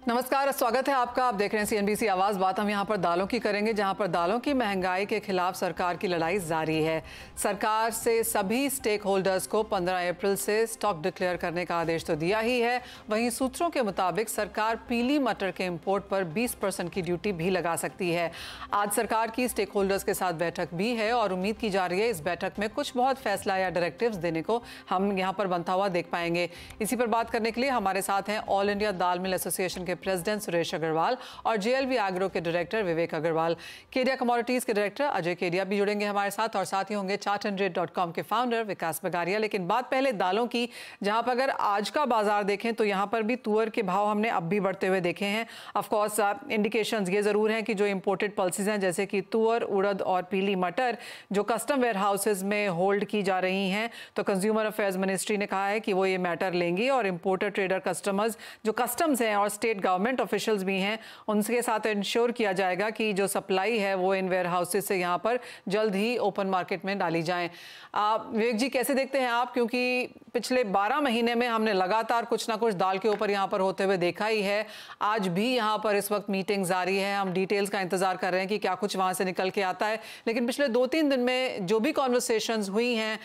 नमस्कार, स्वागत है आपका। आप देख रहे हैं सीएनबीसी आवाज। बात हम यहाँ पर दालों की करेंगे, जहाँ पर दालों की महंगाई के खिलाफ सरकार की लड़ाई जारी है। सरकार से सभी स्टेक होल्डर्स को 15 अप्रैल से स्टॉक डिक्लेयर करने का आदेश तो दिया ही है, वहीं सूत्रों के मुताबिक सरकार पीली मटर के इंपोर्ट पर 20% की ड्यूटी भी लगा सकती है। आज सरकार की स्टेक होल्डर्स के साथ बैठक भी है और उम्मीद की जा रही है इस बैठक में कुछ बहुत फैसला या डायरेक्टिव्स देने को हम यहाँ पर बनता हुआ देख पाएंगे। इसी पर बात करने के लिए हमारे साथ हैं ऑल इंडिया दाल मिल एसोसिएशन के प्रेसिडेंट सुरेश अग्रवाल और जेएलवी एग्रो के डायरेक्टर विवेक अग्रवाल। केडिया कमोडिटीज के डायरेक्टर अजय केडिया भी जुड़ेंगे हमारे साथ और साथ ही होंगे chartandtrade.com के फाउंडर विकास बगारिया। लेकिन बात पहले दालों की, जहां पर अगर आज का बाजार देखें तो यहां पर भी तुअर के भाव हमने अब भी बढ़ते हुए देखे हैं। ऑफ कोर्स इंडिकेशंस ये जरूर हैं कि जो इंपोर्टेड पल्सेस हैं जैसे कि तुअर, उड़द और पीली मटर जो कस्टम वेयर हाउसेज में होल्ड की जा रही हैं, तो कंज्यूमर अफेयर्स मिनिस्ट्री ने कहा है कि वो ये मैटर लेंगी और इंपोर्टर ट्रेडर कस्टमर्स जो कस्टम्स हैं और स्टेट गवर्नमेंट ऑफिशियल्स भी हैं उनके साथ इंश्योर किया जाएगा कि जो सप्लाई है वो इन वेयर हाउसेज से यहाँ पर जल्द ही ओपन मार्केट में डाली जाए। विवेक जी, कैसे देखते हैं आप, क्योंकि पिछले 12 महीने में हमने लगातार कुछ ना कुछ दाल के ऊपर यहाँ पर होते हुए देखा ही है। आज भी यहाँ पर इस वक्त मीटिंग जारी है, हम डिटेल्स का इंतजार कर रहे हैं कि क्या कुछ वहाँ से निकल के आता है। लेकिन पिछले 2-3 दिन में जो भी कॉन्वर्सेशंस हुई हैं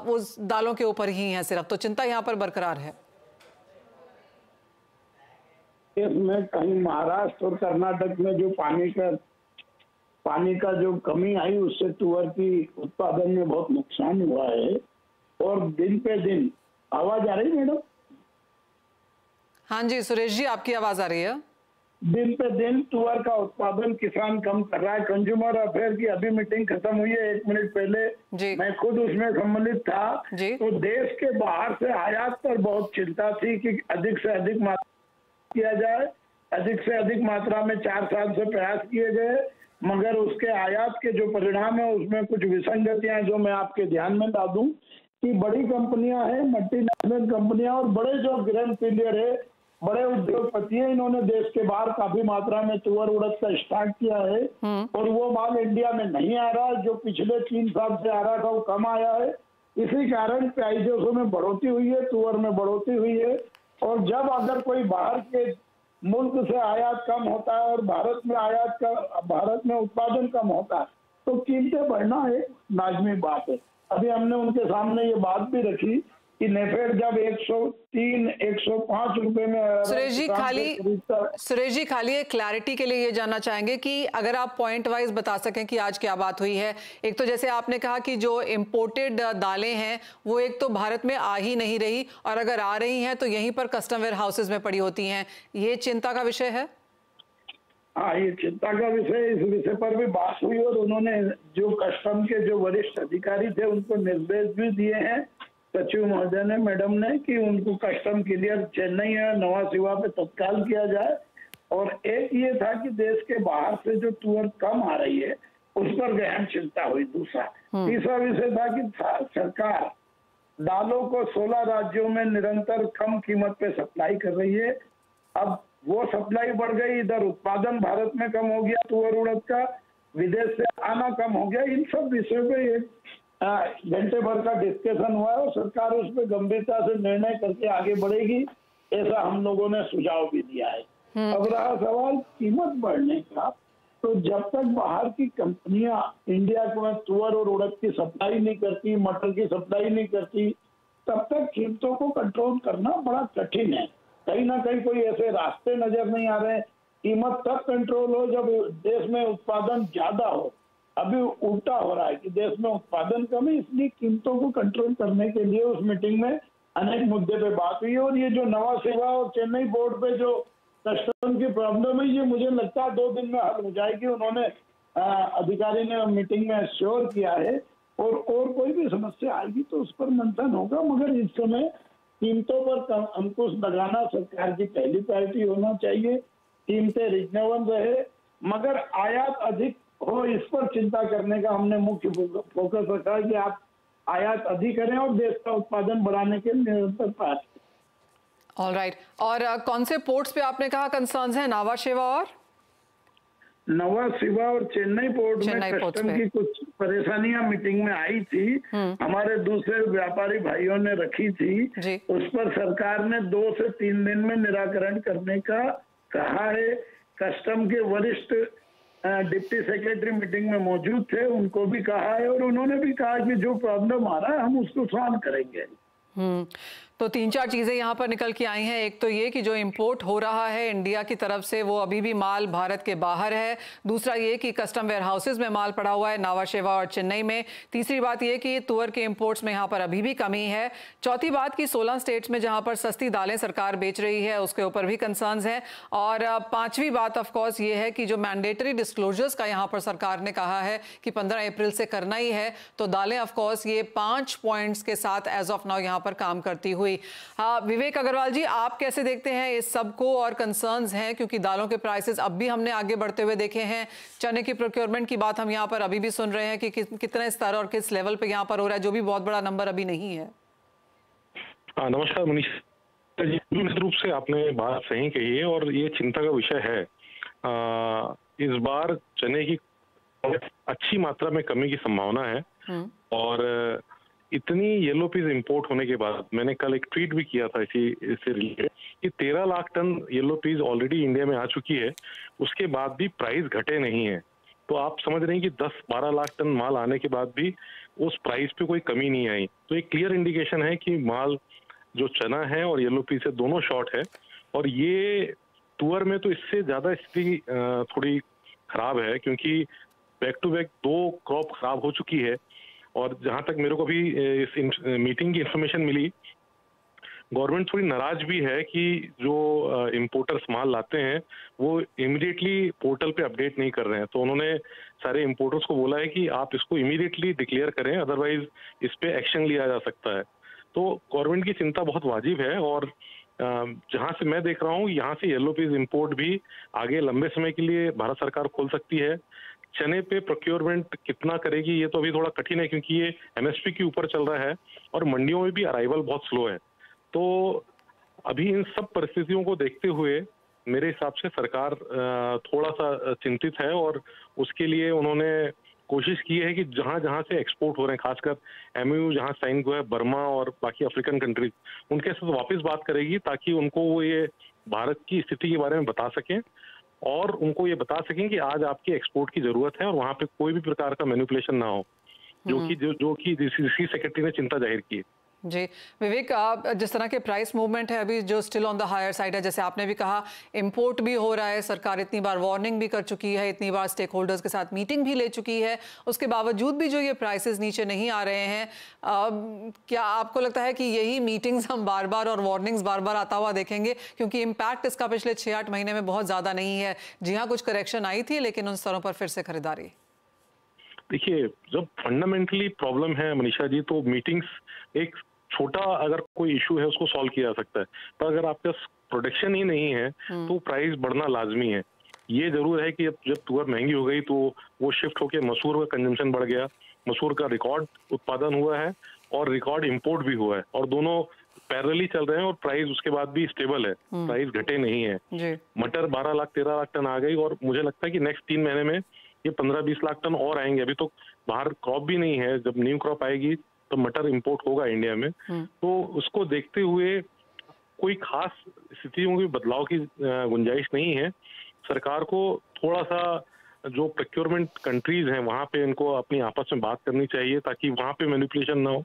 वो दालों के ऊपर ही हैं सिर्फ, तो चिंता यहाँ पर बरकरार है। इसमें कहीं महाराष्ट्र और कर्नाटक में जो पानी का जो कमी आई उससे तुअर की उत्पादन में बहुत नुकसान हुआ है और दिन पे दिन। आवाज आ रही है मैडम? हाँ जी सुरेश जी, आपकी आवाज आ रही है। दिन पे दिन तुअर का उत्पादन किसान कम कर रहा है। कंज्यूमर अफेयर की अभी मीटिंग खत्म हुई है 1 मिनट पहले जी। मैं खुद उसमें सम्मिलित था जी। तो देश के बाहर से आयात पर बहुत चिंता थी कि अधिक से अधिक किया जाए। अधिक से अधिक मात्रा में 4 साल से प्रयास किए गए, मगर उसके आयात के जो परिणाम है उसमें कुछ विसंगतियां जो मैं आपके ध्यान में ला दूं कि बड़ी कंपनियां हैं, मल्टीनेशनल कंपनियां और बड़े जो ग्रेन पीलियर है, बड़े उद्योगपति हैं, इन्होंने देश के बाहर काफी मात्रा में तुअर उड़द का स्टॉक किया है और वो माल इंडिया में नहीं आ रहा। जो पिछले 3 साल से आ रहा था वो कम आया है। इसी कारण प्राइसों में बढ़ोतरी हुई है, तुअर में बढ़ोतरी हुई है। और जब अगर कोई बाहर के मुल्क से आयात कम होता है और भारत में उत्पादन कम होता है तो कीमतें बढ़ना एक लाजमी बात है। अभी हमने उनके सामने ये बात भी रखी कि नेफेड जब 103, 105 रुपए में। सुरेश जी खाली एक क्लैरिटी के लिए ये जानना चाहेंगे कि अगर आप पॉइंट वाइज बता सकें कि आज क्या बात हुई है। एक तो जैसे आपने कहा कि जो इंपोर्टेड दालें हैं वो एक तो भारत में आ ही नहीं रही और अगर आ रही हैं तो यहीं पर कस्टम वेयर हाउसेज में पड़ी होती हैं, ये चिंता का विषय है। हाँ, ये चिंता का विषय। इस विषय पर भी बात हुई और उन्होंने जो कस्टम के जो वरिष्ठ अधिकारी थे उनको निर्देश भी दिए हैं सचिव महोदय ने, मैडम ने, कि उनको कस्टम क्लियर चेन्नई या नवा सिवा पे तत्काल किया जाए। और एक ये था कि देश के बाहर से जो तुअर कम आ रही है उस पर गहन चिंता हुई। तीसरा विषय था कि सरकार दालों को 16 राज्यों में निरंतर कम कीमत पे सप्लाई कर रही है। अब वो सप्लाई बढ़ गई, इधर उत्पादन भारत में कम हो गया, तुअर उड़द का विदेश से आना कम हो गया। इन सब विषयों पे एक घंटे भर का डिस्कशन हुआ है और सरकार उस पर गंभीरता से निर्णय करके आगे बढ़ेगी, ऐसा हम लोगों ने सुझाव भी दिया है। अब रहा सवाल कीमत बढ़ने का, तो जब तक बाहर की कंपनियां इंडिया को तुअर और उड़द की सप्लाई नहीं करती, मटर की सप्लाई नहीं करती, तब तक कीमतों को कंट्रोल करना बड़ा कठिन है। कहीं ना कहीं कोई ऐसे रास्ते नजर नहीं आ रहे। कीमत तब कंट्रोल हो जब देश में उत्पादन ज्यादा हो। अभी उल्टा हो रहा है कि देश में उत्पादन कम है, इसलिए कीमतों को कंट्रोल करने के लिए उस मीटिंग में अनेक मुद्दे पे बात हुई। और ये जो नवा सेवा और चेन्नई बोर्ड पे जो कस्टम की प्रॉब्लम है, ये मुझे लगता है 2 दिन में हल हो जाएगी। उन्होंने अधिकारी ने मीटिंग में श्योर किया है और कोई भी समस्या आएगी तो उस पर मंथन होगा। मगर इस समय कीमतों पर अंकुश लगाना सरकार की पहली प्रायोरिटी होना चाहिए। कीमतें रिजनेबल रहे मगर आयात अधिक हो, इस पर चिंता करने का हमने मुख्य फोकस रखा है कि आप आयात अधिक करें और देश का उत्पादन बढ़ाने के निरंतर प्रयास करें। ऑलराइट। और कौन से पोर्ट्स पे आपने कहा कंसर्न्स हैं? नवा शिवा और चेन्नई पोर्ट में कस्टम की कुछ परेशानियां मीटिंग में आई थी, हमारे दूसरे व्यापारी भाइयों ने रखी थी। उस पर सरकार ने 2 से 3 दिन में निराकरण करने का कहा है। कस्टम के वरिष्ठ डिप्टी सेक्रेटरी मीटिंग में मौजूद थे, उनको भी कहा है और उन्होंने भी कहा कि जो प्रॉब्लम आ रहा है हम उसको सॉल्व करेंगे। तो 3-4 चीज़ें यहाँ पर निकल के आई हैं। एक तो ये कि जो इंपोर्ट हो रहा है इंडिया की तरफ से वो अभी भी माल भारत के बाहर है। दूसरा ये कि कस्टम वेयर हाउसेज में माल पड़ा हुआ है नावाशेवा और चेन्नई में। तीसरी बात ये कि तुअर के इंपोर्ट्स में यहाँ पर अभी भी कमी है। चौथी बात कि 16 स्टेट्स में जहाँ पर सस्ती दालें सरकार बेच रही है उसके ऊपर भी कंसर्न्स हैं। और पाँचवीं बात ऑफकोर्स ये है कि जो मैंडेटरी डिस्क्लोजर्स का यहाँ पर सरकार ने कहा है कि 15 अप्रैल से करना ही है, तो दालें ऑफकोर्स ये 5 पॉइंट्स के साथ एज ऑफ नाउ यहाँ पर काम करती हुई। विवेक अग्रवाल जी, आप कैसे देखते हैं इस सब को और कंसर्न्स हैं क्योंकि दालों के प्राइसेस अब भी हमने आगे बढ़ते हुए देखे हैं। चने की प्रोक्योरमेंट की बात हम यहाँ पर अभी भी सुन रहे हैं कि कितने स्तर और किस लेवल पे यहाँ पर हो रहा है, जो भी बहुत बड़ा नंबर अभी नहीं है। नमस्कार मनीष जी, निश्चित रूप से आपने बात सही कही है और ये चिंता का विषय है। इस बार चने की अच्छी मात्रा में कमी की संभावना है और इतनी येलो पीस इंपोर्ट होने के बाद मैंने कल एक ट्वीट भी किया था इससे रिलेटेड कि 13 lakh ton yellow peas already India में आ चुकी है, उसके बाद भी प्राइस घटे नहीं है। तो आप समझ रहे हैं कि 10-12 लाख टन माल आने के बाद भी उस प्राइस पे कोई कमी नहीं आई। तो एक क्लियर इंडिकेशन है कि माल जो चना है और येलो पीस है दोनों शॉर्ट है। और ये तुअर में तो इससे ज्यादा स्थिति थोड़ी खराब है क्योंकि बैक टू बैक 2 क्रॉप खराब हो चुकी है। और जहां तक मेरे को भी इस मीटिंग की इंफॉर्मेशन मिली, गवर्नमेंट थोड़ी नाराज भी है कि जो इंपोर्टर्स माल लाते हैं वो इमीडिएटली पोर्टल पे अपडेट नहीं कर रहे हैं। तो उन्होंने सारे इंपोर्टर्स को बोला है कि आप इसको इमीडिएटली डिक्लेयर करें, अदरवाइज इस पे एक्शन लिया जा सकता है। तो गवर्नमेंट की चिंता बहुत वाजिब है और जहां से मैं देख रहा हूँ यहाँ से येलो पीस इंपोर्ट भी आगे लंबे समय के लिए भारत सरकार खोल सकती है। चने पे प्रोक्योरमेंट कितना करेगी ये तो अभी थोड़ा कठिन है क्योंकि ये एमएसपी के ऊपर चल रहा है और मंडियों में भी अराइवल बहुत स्लो है। तो अभी इन सब परिस्थितियों को देखते हुए मेरे हिसाब से सरकार थोड़ा सा चिंतित है और उसके लिए उन्होंने कोशिश की है कि जहां जहां से एक्सपोर्ट हो रहे हैं, खासकर एमओयू जहां साइन हुआ है बर्मा और बाकी अफ्रीकन कंट्रीज, उनके साथ वापस बात करेगी ताकि उनको वो ये भारत की स्थिति के बारे में बता सकें और उनको ये बता सकें कि आज आपकी एक्सपोर्ट की जरूरत है और वहां पे कोई भी प्रकार का मैनिपुलेशन ना हो, जो कि डीसी सेक्रेटरी ने चिंता जाहिर की। जी विवेक, जिस तरह के प्राइस मूवमेंट है अभी जो still on the higher side है, जैसे आपने भी कहा इंपोर्ट भी हो रहा है, सरकार इतनी बार वार्निंग भी कर चुकी है, इतनी बार स्टेक होल्डर्स के साथ मीटिंग भी ले चुकी है, उसके बावजूद भी जो ये प्राइसेस नीचे नहीं आ रहे हैं, क्या आपको लगता है कि यही मीटिंग्स हम बार बार और वार्निंग्स बार बार आता हुआ देखेंगे क्योंकि इम्पैक्ट इसका पिछले 6-8 महीने में बहुत ज़्यादा नहीं है? जी हाँ, कुछ करेक्शन आई थी लेकिन उन स्तरों पर फिर से खरीदारी। देखिए, जब फंडामेंटली प्रॉब्लम है मनीषा जी, तो मीटिंग्स एक छोटा अगर कोई इशू है उसको सॉल्व किया जा सकता है, पर अगर आपके पास प्रोडक्शन ही नहीं है तो प्राइस बढ़ना लाजमी है। ये जरूर है कि जब तुअर महंगी हो गई तो वो शिफ्ट होकर मसूर का कंजम्पशन बढ़ गया, मसूर का रिकॉर्ड उत्पादन हुआ है और रिकॉर्ड इंपोर्ट भी हुआ है और दोनों पैरेलली चल रहे हैं और प्राइस उसके बाद भी स्टेबल है, प्राइस घटे नहीं है। मटर 12 लाख 13 लाख टन आ गई और मुझे लगता है कि नेक्स्ट 3 महीने में ये 15-20 लाख टन और आएंगे। अभी तो बाहर क्रॉप भी नहीं है, जब न्यू क्रॉप आएगी तो मटर इंपोर्ट होगा इंडिया में। तो उसको देखते हुए कोई खास स्थितियों में बदलाव की गुंजाइश नहीं है। सरकार को थोड़ा सा जो प्रोक्योरमेंट कंट्रीज हैं वहां पे इनको अपनी आपस में बात करनी चाहिए ताकि वहां पे मैनिपुलेशन ना हो।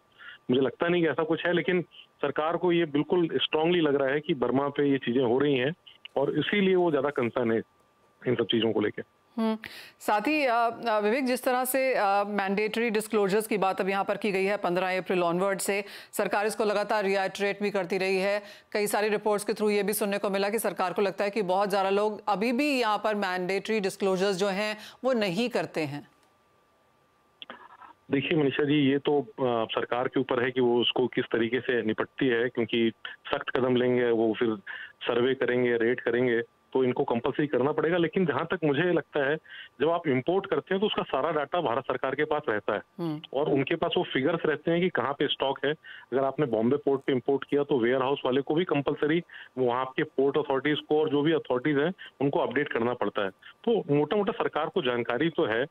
मुझे लगता नहीं कि ऐसा कुछ है, लेकिन सरकार को ये बिल्कुल स्ट्रांगली लग रहा है कि बर्मा पे ये चीजें हो रही हैं और इसीलिए वो ज्यादा कंसर्न है इन सब चीजों को लेकर। साथ ही विवेक, जिस तरह से मैंडेटरी डिस्क्लोजर्स की बात अब यहाँ पर की गई है 15 अप्रैल ऑनवर्ड से, सरकार इसको लगातार रिआइटरेट भी करती रही है। कई सारी रिपोर्ट्स के थ्रू ये भी सुनने को मिला कि सरकार को लगता है कि बहुत ज़्यादा लोग अभी भी यहाँ पर मैंडेटरी डिस्क्लोजर्स जो हैं वो नहीं करते हैं। देखिए मनीषा जी, ये तो सरकार के ऊपर है कि वो उसको किस तरीके से निपटती है, क्योंकि सख्त कदम लेंगे वो फिर सर्वे करेंगे, रेट करेंगे, तो इनको कंपलसरी करना पड़ेगा। लेकिन जहां तक मुझे लगता है जब आप इंपोर्ट करते हैं तो उसका सारा डाटा भारत सरकार के पास रहता है और उनके पास वो फिगर्स रहते हैं कि कहाँ पे स्टॉक है। अगर आपने बॉम्बे पोर्ट पे इंपोर्ट किया तो वेयर हाउस वाले को भी कंपलसरी वहाँ के पोर्ट अथॉरिटीज को और जो भी अथॉरिटीज हैं उनको अपडेट करना पड़ता है। तो मोटा मोटा सरकार को जानकारी तो है,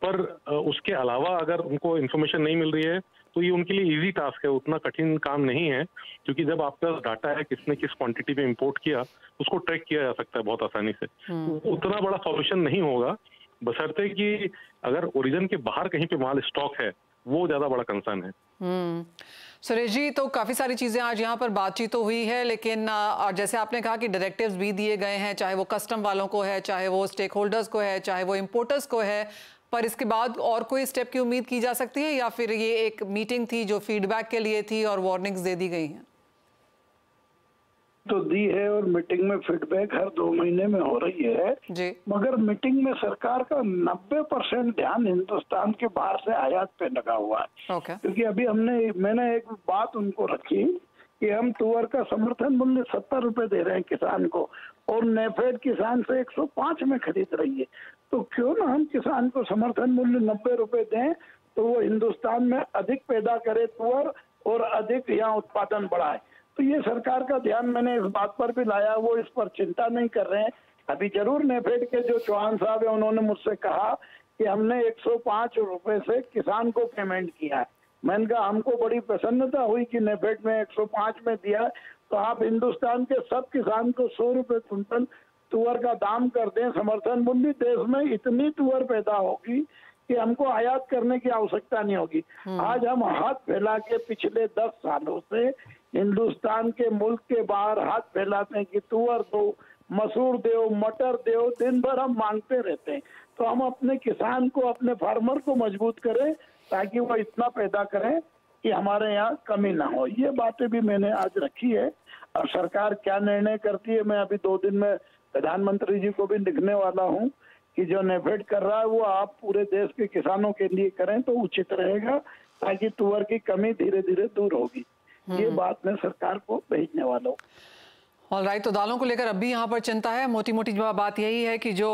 पर उसके अलावा अगर उनको इन्फॉर्मेशन नहीं मिल रही है तो ये उनके लिए इजी टास्क है, उतना कठिन काम नहीं है, क्योंकि जब आपका डाटा है किसने किस क्वांटिटी में इंपोर्ट किया उसको ट्रैक किया जा सकता है बहुत आसानी से। उतना बड़ा सॉल्यूशन नहीं होगा, बशर्ते कि अगर ओरिजिन के बाहर कहीं पे माल स्टॉक है, वो ज्यादा बड़ा कंसर्न है। सुरेश जी, तो काफ़ी सारी चीज़ें आज यहाँ पर बातचीत तो हुई है, लेकिन और जैसे आपने कहा कि डायरेक्टिव्स भी दिए गए हैं, चाहे वो कस्टम वालों को है, चाहे वो स्टेक होल्डर्स को है, चाहे वो इम्पोर्टर्स को है, पर इसके बाद और कोई स्टेप की उम्मीद की जा सकती है, या फिर ये एक मीटिंग थी जो फीडबैक के लिए थी और वार्निंग्स दे दी गई हैं? तो दी है और मीटिंग में फीडबैक हर 2 महीने में हो रही है जी। मगर मीटिंग में सरकार का 90% ध्यान हिंदुस्तान के बाहर से आयात पे लगा हुआ है। क्योंकि अभी मैंने एक बात उनको रखी कि हम तुअर का समर्थन मूल्य 70 रुपए दे रहे हैं किसान को, और नेफेड किसान से 105 में खरीद रही है, तो क्यों ना हम किसान को समर्थन मूल्य 90 रुपए दें, तो वो हिंदुस्तान में अधिक पैदा करे तुअर और अधिक यहाँ उत्पादन बढ़ाए। तो ये सरकार का ध्यान मैंने इस बात पर भी लाया, वो इस पर चिंता नहीं कर रहे हैं। अभी जरूर नेफेड के जो चौहान साहब है उन्होंने मुझसे कहा कि हमने 105 रुपए से किसान को पेमेंट किया है। मैंने कहा हमको बड़ी प्रसन्नता हुई कि नेफेड में 105 में दिया, तो आप हिंदुस्तान के सब किसान को 100 रुपए क्विंटल तुअर का दाम कर दें समर्थन मूल्य, देश में इतनी तुअर पैदा होगी कि हमको आयात करने की आवश्यकता नहीं होगी। आज हम हाथ फैला के पिछले 10 सालों से हिंदुस्तान के मुल्क के बाहर हाथ फैलाते हैं कि तुअर दो, मसूर दो, मटर दो, दिन भर हम मांगते रहते हैं। तो हम अपने किसान को, अपने फार्मर को मजबूत करें ताकि वो इतना पैदा करें कि हमारे यहाँ कमी ना हो। ये बातें भी मैंने आज रखी है। और सरकार क्या निर्णय करती है, मैं अभी 2 दिन में प्रधानमंत्री जी को भी लिखने वाला हूँ कि जो नेफेड कर रहा है वो आप पूरे देश के किसानों के लिए करें तो उचित रहेगा, ताकि तुअर की कमी धीरे धीरे दूर होगी। ये बात मैं सरकार को भेजने वाला हूँ। ऑलराइट, तो दालों को लेकर अब भी यहाँ पर चिंता है। मोटी मोटी बात यही है कि जो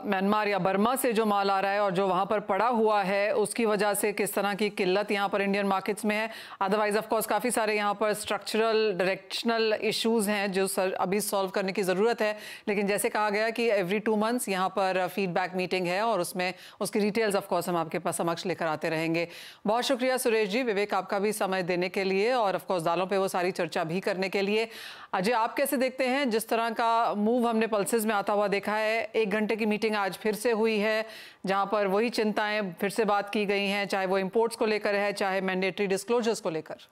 म्यांमार या बर्मा से जो माल आ रहा है और जो वहाँ पर पड़ा हुआ है, उसकी वजह से किस तरह की किल्लत यहाँ पर इंडियन मार्केट्स में है। अदरवाइज ऑफ कोर्स काफ़ी सारे यहाँ पर स्ट्रक्चरल डायरेक्शनल इश्यूज हैं जो अभी सॉल्व करने की ज़रूरत है। लेकिन जैसे कहा गया कि एवरी 2 मंथ्स यहाँ पर फीडबैक मीटिंग है और उसमें उसकी डिटेल्स ऑफ कोर्स हम आपके पास समक्ष लेकर आते रहेंगे। बहुत शुक्रिया सुरेश जी, विवेक, आपका भी समय देने के लिए और ऑफ कोर्स दालों पर वो सारी चर्चा भी करने के लिए। अजय, आप कैसे देखते हैं जिस तरह का मूव हमने पल्सेस में आता हुआ देखा है? 1 घंटे की मीटिंग आज फिर से हुई है जहां पर वही चिंताएं फिर से बात की गई हैं, चाहे वो इंपोर्ट्स को लेकर है, चाहे मैंडेटरी डिस्क्लोजर्स को लेकर।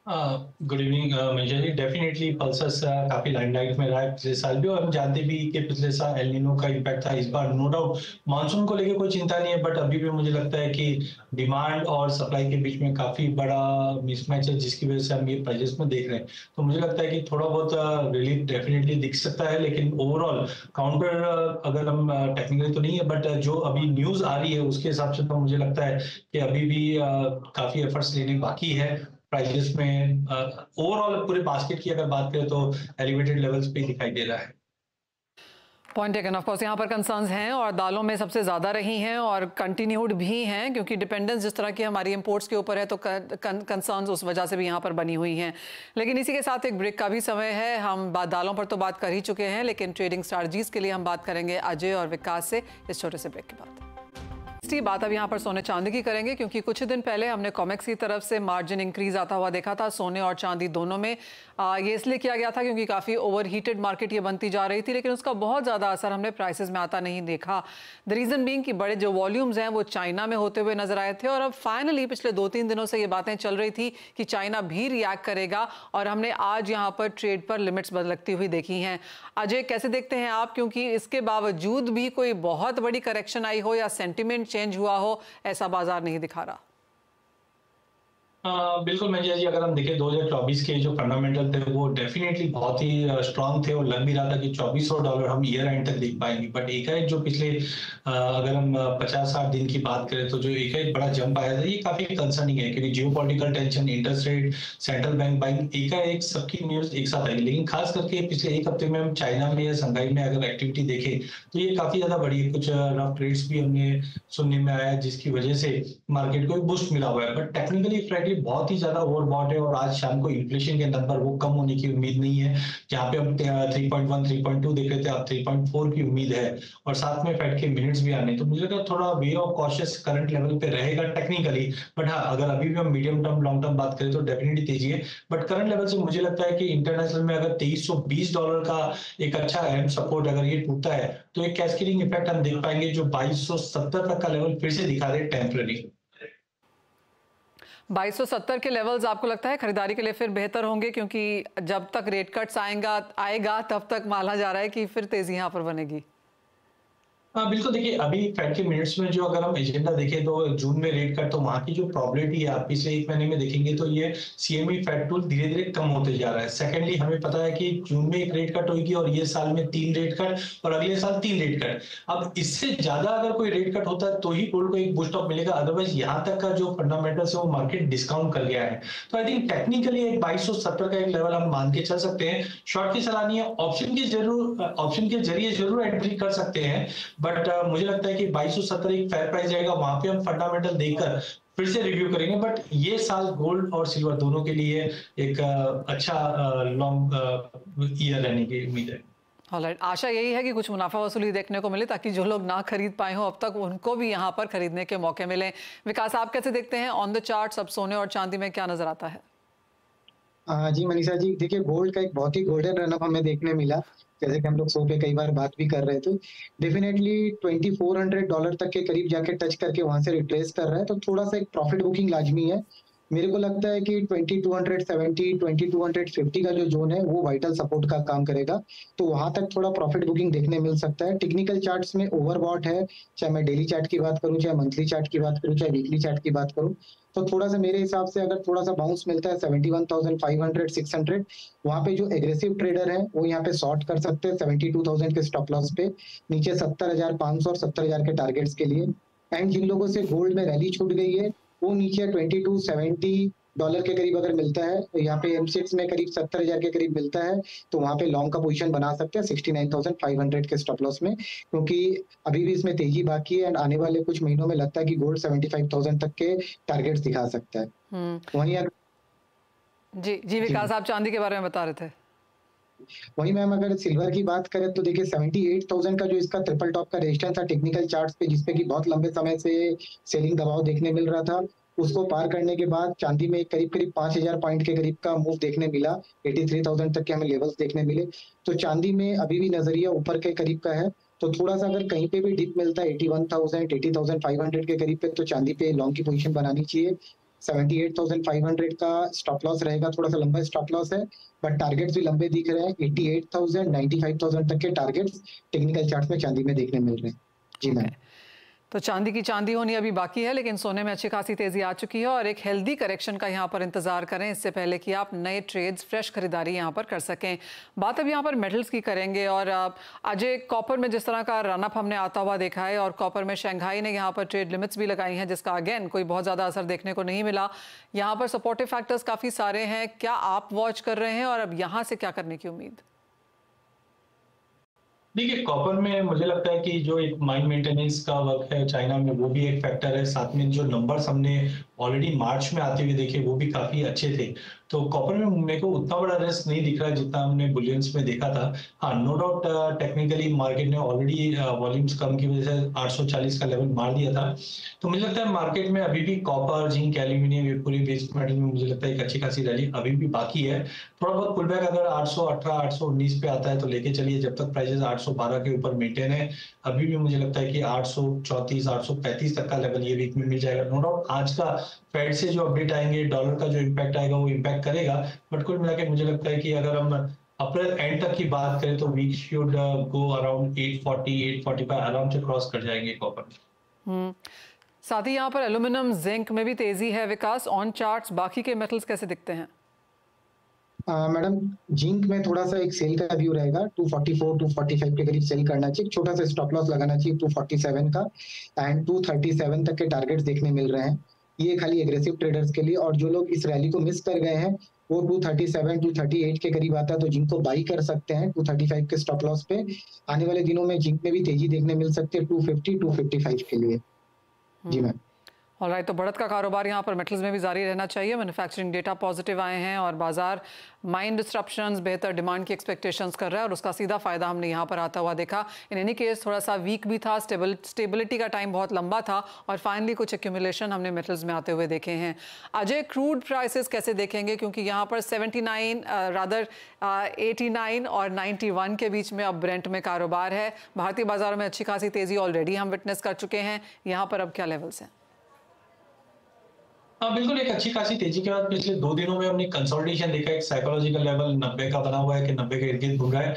गुड इवनिंग मेजर जी, डेफिनेटली पल्सेस काफी लाइमलाइट में रहा है पिछले साल भी, और हम जानते भी कि पिछले साल एल नीनो का इम्पैक्ट था। इस बार नो डाउट मानसून को लेकर कोई चिंता नहीं है, बट अभी भी मुझे लगता है कि डिमांड और सप्लाई के बीच में काफी बड़ा मिसमैच है, जिसकी वजह से हम ये प्राइसेस में देख रहे हैं। तो मुझे लगता है कि थोड़ा बहुत रिलीफ डेफिनेटली दिख सकता है, लेकिन ओवरऑल काउंटर अगर हम टेक्निकली तो नहीं है, बट जो अभी न्यूज आ रही है उसके हिसाब से तो मुझे लगता है कि अभी भी काफी एफर्ट्स लेने बाकी है प्राइसेस में। ओवरऑल पूरे बास्केट की अगर बात करें तो एलिवेटेड लेवल्स पे दिखाई दे रहा है। Point taken. ऑफ कोर्स यहाँ पर कंसर्न्स हैं और दालों में सबसे ज़्यादा रही हैं और कंटिन्यूड भी हैं, क्योंकि डिपेंडेंस जिस तरह की हमारी इंपोर्ट्स के ऊपर है तो कंसर्न्स उस वजह से भी यहाँ पर बनी हुई हैं। लेकिन इसी के साथ एक ब्रेक का भी समय है। हम दालों पर तो बात कर ही चुके हैं, लेकिन ट्रेडिंग स्ट्रैटेजीज के लिए हम बात करेंगे अजय और विकास से इस छोटे से ब्रेक के बाद। बात अब यहाँ पर सोने चांदी की करेंगे, क्योंकि कुछ दिन पहले हमने कॉमेक्स की तरफ से मार्जिन इंक्रीज आता हुआ देखा था सोने और चांदी दोनों में। ये इसलिए किया गया था क्योंकि काफ़ी ओवरहीटेड मार्केट ये बनती जा रही थी, लेकिन उसका बहुत ज़्यादा असर हमने प्राइसेस में आता नहीं देखा। द रीज़न बीइंग कि बड़े जो वॉल्यूम्स हैं वो चाइना में होते हुए नजर आए थे, और अब फाइनली पिछले 2-3 दिनों से ये बातें चल रही थी कि चाइना भी रिएक्ट करेगा, और हमने आज यहाँ पर ट्रेड पर लिमिट्स लगती हुई देखी हैं। अजय, कैसे देखते हैं आप, क्योंकि इसके बावजूद भी कोई बहुत बड़ी करेक्शन आई हो या सेंटिमेंट चेंज हुआ हो, ऐसा बाजार नहीं दिखा रहा? बिल्कुल मेजर जी, अगर हम देखें 2024 के जो फंडामेंटल थे वो डेफिनेटली बहुत ही स्ट्रांग थे, और लग भी रहा था कि $2400 हम ईयर एंड तक देख पाएंगे। बट एकाएक जो पिछले अगर हम 50-60 दिन की बात करें तो जो एकाएक बड़ा जंप आया था, ये काफी कंसर्निंग है, क्योंकि geopolitical tension, interest rate, central bank buying, एकाएक सबकी न्यूज एक साथ आई। लेकिन खास करके पिछले 1 हफ्ते में हम चाइना में या शंघाई में अगर एक्टिविटी देखें तो ये काफी ज्यादा बढ़ी है। कुछ रफ ट्रेड्स भी हमने सुनने में आया, जिसकी वजह से मार्केट को बूस्ट मिला हुआ है। बट टेक्निकली डेफिनेटली बहुत ही ज्यादा ओवरबॉट है और आज शाम को इन्फ्लेशन के नंबर वो कम होने की उम्मीद नहीं है। जहाँ पे हम 3.1 3.2 देख रहे थे, अब 3.4 की उम्मीद है और साथ में फेड के मिनट्स भी आने, तो मुझे लगता है थोड़ा way of cautious current level पे रहेगा टेक्निकली। बट हाँ, अगर अभी भी हम मीडियम टर्म लॉन्ग टर्म बात करें तो डेफिनेटली तेजी है। बट करंट लेवल से मुझे लगता है कि इंटरनेशनल में अगर $2320 का एक अच्छा अहम सपोर्ट अगर ये टूटता है तो एक कैस्केडिंग इफेक्ट हम देख पाएंगे जो 2270 तक का लेवल फिर से दिखा दे टेम्पररी। 2270 के लेवल्स आपको लगता है खरीदारी के लिए फिर बेहतर होंगे, क्योंकि जब तक रेट कट्स आएगा तब तक माना जा रहा है कि फिर तेजी यहाँ पर बनेगी। हाँ बिल्कुल, देखिए अभी फेड के मिनट्स में जो अगर हम एजेंडा देखें तो जून में रेट कट, तो वहां की जो प्रोबेबिलिटी है आप पिछले एक महीने में देखेंगे तो ये सीएमई फेड टूल धीरे धीरे कम होते जा रहा है। सेकेंडली हमें पता है कि जून में एक रेट कट होगी और ये साल में 3 रेट कट और अगले साल 3 रेट कट। अब इससे ज्यादा अगर कोई रेट कट होता है तो ही गोल्ड को एक बूस्ट अप मिलेगा, अदरवाइज यहाँ तक का जो फंडामेंटल्स है वो मार्केट डिस्काउंट कर गया है। तो आई थिंक टेक्निकली एक 2270 का एक लेवल हम मान के चल सकते हैं। शॉर्ट की सलाह नहीं है, ऑप्शन के जरिए जरूर एंट्री कर सकते हैं, बट मुझे लगता है कि 2270 एक फेयर प्राइस जाएगा, वहां पे हम फंडामेंटल देखकर फिर से रिव्यू करेंगे। बट ये साल गोल्ड और सिल्वर दोनों के लिए एक अच्छा लॉन्ग ईयर रहने की उम्मीद है। ऑलराइट, आशा यही है कि कुछ मुनाफा वसूली देखने को मिले ताकि जो लोग ना खरीद पाए हो अब तक उनको भी यहाँ पर खरीदने के मौके मिले। विकास, आप कैसे देखते हैं ऑन द चार्ट, अब सोने और चांदी में क्या नजर आता है? जी मनीषा जी, देखिए गोल्ड का एक बहुत ही गोल्डन रनअप हमें देखने मिला, जैसे कि हम लोग शो पे कई बार बात भी कर रहे थे। डेफिनेटली $2400 तक के करीब जाके टच करके वहां से रिट्रेस कर रहा है, तो थोड़ा सा एक प्रॉफिट बुकिंग लाजमी है। मेरे को लगता है कि 2270 2250 का जो जोन है वो वाइटल सपोर्ट का काम करेगा, तो वहां तक थोड़ा प्रॉफिट बुकिंग देखने मिल सकता है। टेक्निकल चार्ट्स में ओवरबॉट है, चाहे मैं डेली चार्ट की बात करूं, चाहे मंथली चार्ट की बात करूं, चाहे वीकली चार्ट की बात करूं, तो थोड़ा सा मेरे हिसाब से अगर थोड़ा सा बाउंस मिलता है 71,500 600, वहां पे जो एग्रेसिव ट्रेडर है वो यहाँ पे शॉर्ट कर सकते हैं 72,000 के स्टॉप लॉस पे, नीचे 70,500 और 70,000 के टारगेट्स के लिए। एंड जिन लोगों से गोल्ड में रैली छूट गई है वो नीचे $2270 के करीब अगर मिलता है, यहाँ पे M6 में करीब 70,000 के करीब मिलता है, तो वहां पे लॉन्ग का पोजीशन बना सकते हैं 69,500 के स्टॉप लॉस में, क्योंकि अभी भी इसमें तेजी बाकी है एंड आने वाले कुछ महीनों में लगता है कि गोल्ड 75,000 तक के टारगेट्स दिखा सकता है। वहीं जी विकास, आप चांदी के बारे में बता रहे थे। वही मैम, अगर सिल्वर की बात करें तो देखिए 78,000 का जो इसका ट्रिपल टॉप का रेजिस्टेंस था टेक्निकल चार्ट्स पे, जिसपे कि बहुत लंबे समय से सेलिंग दबाव देखने मिल रहा था, उसको पार करने के बाद चांदी में करीब 5,000 पॉइंट के करीब का मूव देखने मिला, 83,000 तक के हमें लेवल्स देखने मिले। तो चांदी में अभी भी नजरिया ऊपर के करीब का है, तो थोड़ा सा अगर कहीं पे भी डिप मिलता है 81,000 80,500 के करीब पे, तो चांदी पे लॉन्ग की पोजीशन बनानी चाहिए। 78,500 का स्टॉप लॉस रहेगा, थोड़ा सा लंबा स्टॉप लॉस है, बट टारगेट्स भी लंबे दिख रहे हैं। 88,000 95,000 तक के टारगेट्स टेक्निकल चार्ट्स में चांदी में देखने मिल रहे हैं। जी मैम। तो चांदी की चांदी होनी अभी बाकी है, लेकिन सोने में अच्छी खासी तेजी आ चुकी है और एक हेल्दी करेक्शन का यहाँ पर इंतजार करें, इससे पहले कि आप नए ट्रेड्स फ्रेश खरीदारी यहाँ पर कर सकें। बात अब यहाँ पर मेटल्स की करेंगे और अजय, कॉपर में जिस तरह का रनअप हमने आता हुआ देखा है और कॉपर में शंघाई ने यहाँ पर ट्रेड लिमिट्स भी लगाई हैं, जिसका अगेन कोई बहुत ज़्यादा असर देखने को नहीं मिला। यहाँ पर सपोर्टिव फैक्टर्स काफ़ी सारे हैं, क्या आप वॉच कर रहे हैं और अब यहाँ से क्या करने की उम्मीद? देखिए कॉपर में मुझे लगता है कि जो एक माइन मेंटेनेंस का वर्क है चाइना में वो भी एक फैक्टर है, साथ में जो नंबर्स हमने ऑलरेडी मार्च में आते हुए देखे वो भी काफी अच्छे थे। तो कॉपर में मेरे को उतना बड़ा रिस्क नहीं दिख रहा जितना हमने बुलियंस में देखा था। हाँ, नो डाउट टेक्निकली मार्केट ने ऑलरेडी वॉल्यूम्स कम की वजह से 840 का लेवल मार दिया था। तो मुझे लगता है मार्केट में अभी भी कॉपर, जिंक, एल्यूमिनियम, ये पूरी बेस मेटल में मुझे लगता है एक अच्छी खासी रैली अभी भी बाकी है। थोड़ा बहुत पुल बैक अगर 818 819 पे आता है तो लेके चलिए, जब तक प्राइसेस 812 के ऊपर मेंटेन है अभी भी मुझे लगता है कि 834 835 तक का लेवल ये वीक में मिल जाएगा। नो डाउट आज का फेड से जो अपडेट आएंगे, डॉलर का जो इम्पैक्ट आएगा वो इम्पैक्ट करेगा, बट कुल मिला के मुझे लगता है कि अगर हम अप्रैल एंड तक की बात करें तो वीक शुड गो अराउंड 840 845 आराम से क्रॉस कर जाएंगे कॉपर। साथ ही यहाँ पर एल्यूमिनियम, जिंक में भी तेजी है। विकास, ऑन चार्ट्स बाकी के मेटल्स कैसे दिखते हैं? मैडम, जिंक में थोड़ा सा एक सेल का व्यू रहेगा, 244 245 के करीब सेल करना चाहिए, छोटा सा स्टॉप लॉस लगाना चाहिए 247 का, एंड 237 तक के टारगेट्स देखने मिल रहे हैं। ये खाली एग्रेसिव ट्रेडर्स के लिए, और जो लोग इस रैली को मिस कर गए हैं वो 237 238 के करीब आता है तो जिंक को बाई कर सकते हैं 235 के स्टॉप लॉस पे। आने वाले दिनों में जिंक में भी तेजी देखने मिल सकती है 250 255 के लिए। जी मैम। ऑलराइट, तो बढ़त का कारोबार यहाँ पर मेटल्स में भी जारी रहना चाहिए। मैन्युफैक्चरिंग डेटा पॉजिटिव आए हैं और बाजार माइन डिस्ट्रप्शंस, बेहतर डिमांड की एक्सपेक्टेशंस कर रहा है और उसका सीधा फायदा हमने यहाँ पर आता हुआ देखा। इन एनी केस थोड़ा सा वीक भी था, स्टेबिलिटी का टाइम बहुत लंबा था और फाइनली कुछ एक्यूमुलेशन हमने मेटल्स में आते हुए देखे हैं। अजय, क्रूड प्राइसेस कैसे देखेंगे, क्योंकि यहाँ पर 89 और 91 के बीच में अब ब्रेंट में कारोबार है। भारतीय बाजारों में अच्छी खासी तेजी ऑलरेडी हम विटनेस कर चुके हैं, यहाँ पर अब क्या लेवल्स हैं? हाँ, बिल्कुल एक अच्छी खासी तेजी के बाद पिछले 2 दिनों में हमने कंसोलिडेशन देखा। एक साइकोलॉजिकल लेवल 90 का बना हुआ है कि 90 के इर्द गिर्द घूम रहा है।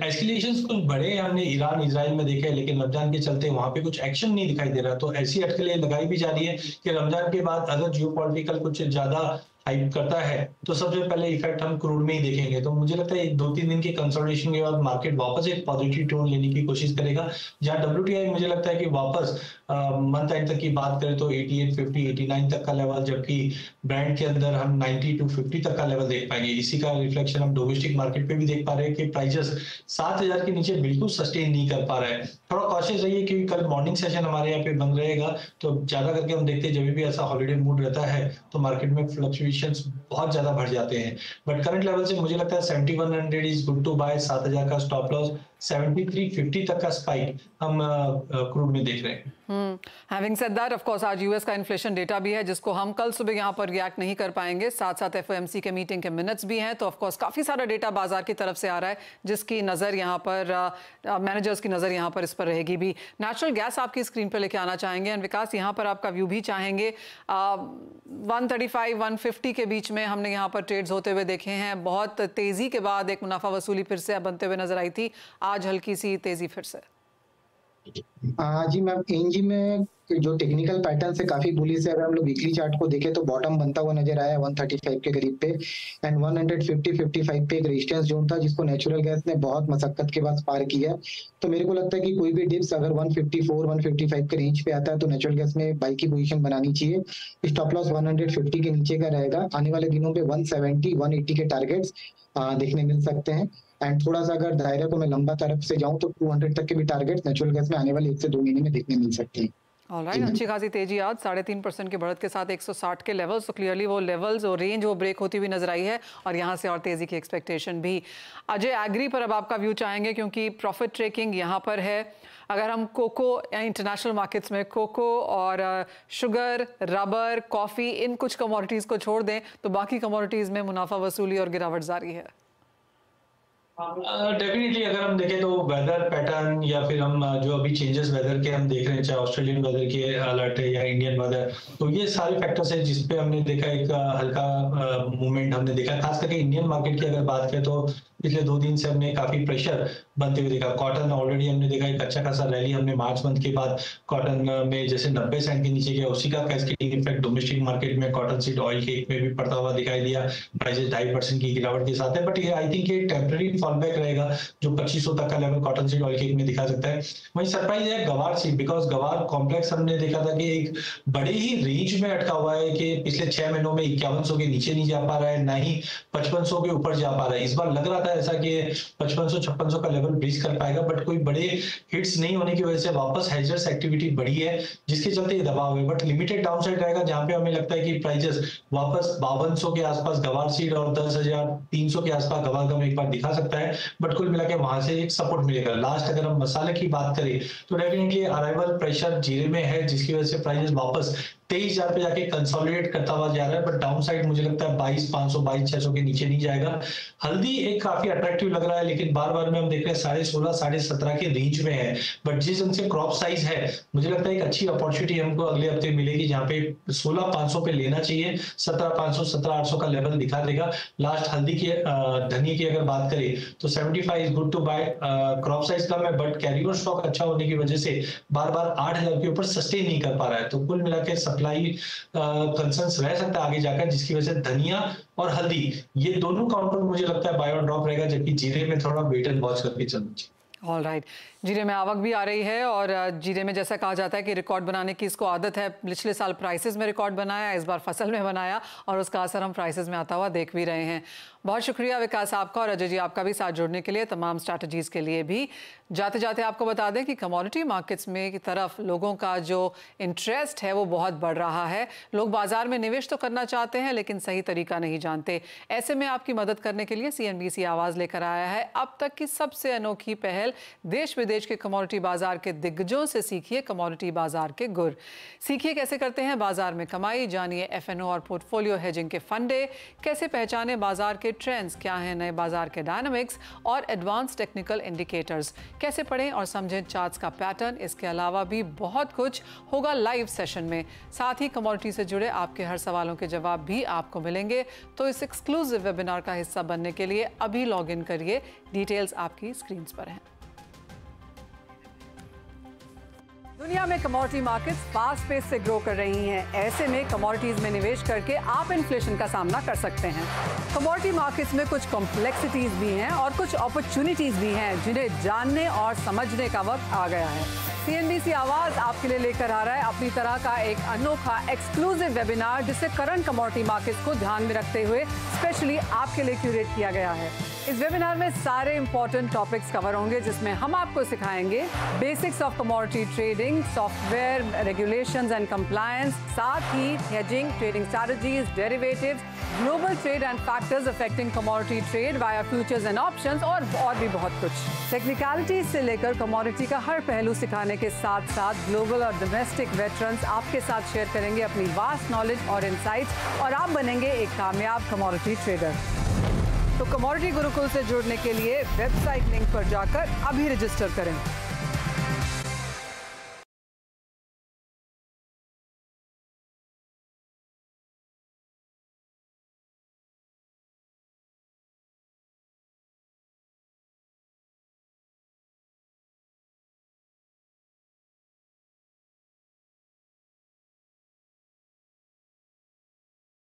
एस्केलेशंस कुछ बड़े हमने ईरान इजराइल में देखे, लेकिन रमजान के चलते वहां पे कुछ एक्शन नहीं दिखाई दे रहा। तो ऐसी अटकलें लगाई भी जा रही है कि रमजान के बाद अगर जियोपॉलिटिकल कुछ ज्यादा हाइप करता है तो सबसे पहले इफेक्ट हम क्रूड में ही देखेंगे। तो मुझे लगता है 2-3 दिन की कंसोलिडेशन के बाद मार्केट वापस एक पॉजिटिव टोन लेने की कोशिश करेगा, जहां WTI मुझे लगता है कि वापस मंथ एंड तक की बात करें तो 8850 89 तक का लेवल, जबकि ब्रांड के अंदर हम 90 to 50 तक का लेवल देख पाएंगे। इसी का रिफ्लेक्शन हम डोमेस्टिक मार्केट पे भी देख पा रहे हैं कि प्राइसेस 7000 के नीचे बिल्कुल सस्टेन नहीं कर पा रहा है। थोड़ा कॉशियस रहिए क्योंकि कल मॉर्निंग सेशन हमारे यहाँ पे बंद रहेगा, तो ज्यादा करके हम देखते हैं जब भी ऐसा हॉलीडे मूड रहता है तो मार्केट में फ्लक्चुएशंस बहुत ज्यादा बढ़ जाते हैं। बट करंट लेवल से मुझे लगता है 7100 इज गुड टू बाय, 7000 का स्टॉप लॉस, 7350 तक का स्पाइक हम क्रूड में देख रहे हैं। Having said that, of course आज यूएस का इन्फ्लेशन डेटा भी है जिसको हम कल सुबह यहाँ पर रिएक्ट नहीं कर पाएंगे। साथ साथ एफओएमसी के मीटिंग के मिनट्स भी हैं, तो ऑफ कोर्स काफी सारा डेटा बाजार की तरफ से आ रहा है जिसकी नजर यहाँ पर मैनेजर्स की नजर यहाँ पर इस पर रहेगी भी। नेचुरल गैस आपकी स्क्रीन पर लेके आना चाहेंगे एंड विकास यहाँ पर आपका व्यू भी चाहेंगे। 135-150 के बीच में हमने यहाँ पर ट्रेड्स होते हुए देखे हैं। बहुत तेजी के बाद एक मुनाफा वसूली फिर से बनते हुए नजर आई थी, आज हल्की सी तेजी फिर से। जी मैम, एनजी में जो टेक्निकल पैटर्न से काफी बुलिश है। अगर हम लोग वीकली चार्ट को देखें तो बॉटम बनता हुआ नजर आया 135 के करीब पे एंड 150-55 पे एक रेजिस्टेंस जोन था जिसको नेचुरल गैस ने बहुत मशक्कत के बाद पार किया। तो मेरे को लगता है कि कोई भी डिप्स अगर 154-155 के रेंज पे आता है तो नेचुरल गैस में बाई की पोजीशन बनानी चाहिए। स्टॉप लॉस 150 के नीचे का रहेगा। आने वाले दिनों में 170-180 के टारगेट्स देखने मिल सकते हैं एंड थोड़ा सा अगर दायरे को मैं लंबा तरफ से जाऊं तो 200 तक के भी टारगेट नेचुरल गैस में आने वाले 1 से 2 महीने में देखने मिल सकते हैं। ऑलराइट, अच्छी खासी तेजी आज 3.5% की बढ़त के साथ 160 के लेवल्स, तो क्लियरली वो लेवल्स और रेंज वो ब्रेक होती हुई नजर आई है और यहाँ से और तेजी की एक्सपेक्टेशन भी। अजय, एग्री पर अब आपका व्यू चाहेंगे क्योंकि प्रॉफिट ट्रेकिंग यहाँ पर है। अगर हम कोको इंटरनेशनल मार्केट्स में कोको और शुगर, रबर, कॉफ़ी इन कुछ कमोडिटीज़ को छोड़ दें तो बाकी कमोडिटीज़ में मुनाफा वसूली और गिरावट जारी है। डेफिनेटली अगर हम देखें तो वेदर पैटर्न या फिर हम जो अभी चेंजेस वेदर के हम देख रहे हैं, चाहे ऑस्ट्रेलियन वेदर के अलर्ट है या इंडियन वेदर, तो ये सारे फैक्टर्स है जिसपे हमने देखा एक हल्का मूवमेंट हमने देखा। खास करके इंडियन मार्केट की अगर बात करें तो पिछले 2 दिन से हमने काफी प्रेशर बनते हुए देखा। कॉटन ऑलरेडी हमने देखा एक अच्छा खासा रैली हमने मार्च मंथ के बाद कॉटन में जैसे 90 सेंट के नीचे गया, उसी का कैस्केडिंग इफेक्ट डोमेस्टिक मार्केट में कॉटन सीड ऑयल केक में भी पड़ता हुआ दिखाई दिया। प्राइसेस 2.5% की गिरावट के साथ है, बट ये आई थिंक ये टेम्पररी फॉल बैक रहेगा जो 2500 तक का level cotton seed oil cake में दिखा सकता है। वहीं सरप्राइज है गवार सीड, बिकॉज गवार कॉम्प्लेक्स हमने देखा था कि एक बड़े ही रेंज में अटका हुआ है कि पिछले 6 महीनों में 5100 के नीचे नहीं जा पा रहा है, ना ही 5500 के ऊपर जा पा रहा है। इस बार लग रहा था ऐसा कि 5500-5600 का लेवल ब्रीच कर पाएगा, बट कोई बड़े हिट्स नहीं होने की वजह से वापस हेजर्स एक्टिविटी बढ़ी है जिसके चलते ये दबाव है। बट लिमिटेड डाउनसाइड रहेगा जहां पे हमें लगता है कि प्राइसेस वापस 5200 के आसपास गवार सीड और 10,300 के आसपास गवार गम एक बार दिखा सकता है, बट कुल मिला के वहां से एक सपोर्ट मिलेगा। लास्ट अगर हम मसाले की बात करें तो डेफिनेटली अराइवल प्रेशर जीरे में है जिसकी वजह से प्राइसेस वापस 23,000 पे जाके कंसोलिडेट करता हुआ जा रहा है, बट डाउन साइड मुझे लगता है 22,500 22,600 के नीचे नहीं जाएगा। हल्दी एक काफी अट्रैक्टिव लग रहा है, लेकिन बार बार में हम देख रहे हैं 16.5 17.5 के रेंज में है, बट जिस ढंग से क्रॉप साइज है मुझे लगता है एक अच्छी अपॉर्चुनिटी हमको अगले हफ्ते मिलेगी जहां पे 16,500 पे लेना चाहिए। 17,500 17,800 का लेवल दिखा देगा। लास्ट हल्दी के धनिया की अगर बात करें तो 75 is good to buy. Crop size कम है बट कैरी ओवर स्टॉक अच्छा होने की वजह से बार बार 8,000 के ऊपर सस्टेन नहीं कर पा रहा है, तो कुल मिला के सप्लाई कंसर्न्स रह सकता है आगे जाकर, जिसकी वजह से धनिया और हल्दी ये दोनों काउंटर मुझे लगता है बाय और ड्रॉप रहेगा, जबकि जीरे में थोड़ा वेट एंड वॉच करके चलना चाहिए। All right. जीरे में आवक भी आ रही है और जीरे में जैसा कहा जाता है कि रिकॉर्ड बनाने की इसको आदत है। पिछले साल प्राइसेस में रिकॉर्ड बनाया, इस बार फसल में बनाया और उसका असर हम प्राइसेस में आता हुआ देख भी रहे हैं। बहुत शुक्रिया विकास आपका और अजय जी आपका भी साथ जुड़ने के लिए, तमाम स्ट्रैटेजीज के लिए भी। जाते जाते आपको बता दें कि कमोडिटी मार्केट्स में की तरफ लोगों का जो इंटरेस्ट है वो बहुत बढ़ रहा है। लोग बाजार में निवेश तो करना चाहते हैं लेकिन सही तरीका नहीं जानते। ऐसे में आपकी मदद करने के लिए CNBC आवाज़ लेकर आया है अब तक की सबसे अनोखी पहल। देश विदेश के कमोडिटी बाजार के दिग्गजों से सीखिए कमोडिटी बाजार के गुर। सीखिए कैसे करते हैं बाजार में कमाई, जानिए FNO और पोर्टफोलियो हेजिंग के फंडे, कैसे पहचाने बाजार के ट्रेंड्स, क्या हैं नए बाजार के डायनामिक्स और एडवांस टेक्निकल इंडिकेटर्स, कैसे पढ़ें और समझें चार्ट्स का पैटर्न। इसके अलावा भी बहुत कुछ होगा लाइव सेशन में। साथ ही कमोडिटी से जुड़े आपके हर सवालों के जवाब भी आपको मिलेंगे। तो इस एक्सक्लूसिव वेबिनार का हिस्सा बनने के लिए अभी लॉग इन करिए, डिटेल्स आपकी स्क्रीन पर हैं। दुनिया में कमोडिटी मार्केट्स फास्ट पेस से ग्रो कर रही हैं। ऐसे में कमोडिटीज में निवेश करके आप इन्फ्लेशन का सामना कर सकते हैं। कमोडिटी मार्केट्स में कुछ कॉम्प्लेक्सिटीज भी हैं और कुछ अपॉर्चुनिटीज भी हैं जिन्हें जानने और समझने का वक्त आ गया है। CNBC आवाज़ आपके लिए लेकर आ रहा है अपनी तरह का एक अनोखा एक्सक्लूसिव वेबिनार जिसे करंट कमोडिटी मार्केट्स को ध्यान में रखते हुए स्पेशली आपके लिए क्यूरेट किया गया है। इस वेबिनार में सारे इंपॉर्टेंट टॉपिक्स कवर होंगे जिसमें हम आपको सिखाएंगे basics of commodity trading, software, regulations and compliance, साथ ही hedging, trading strategies, derivatives, global trade and factors affecting commodity trade via futures and options और भी बहुत कुछ। टेक्निकलिटीज से लेकर कमोडिटी का हर पहलू सिखाने के साथ साथ ग्लोबल और डोमेस्टिक वेटरन्स आपके साथ शेयर करेंगे अपनी वास्ट नॉलेज और इनसाइट्स और आप बनेंगे एक कामयाब कमोडिटी ट्रेडर। तो कमोडिटी गुरुकुल से जुड़ने के लिए वेबसाइट लिंक पर जाकर अभी रजिस्टर करें।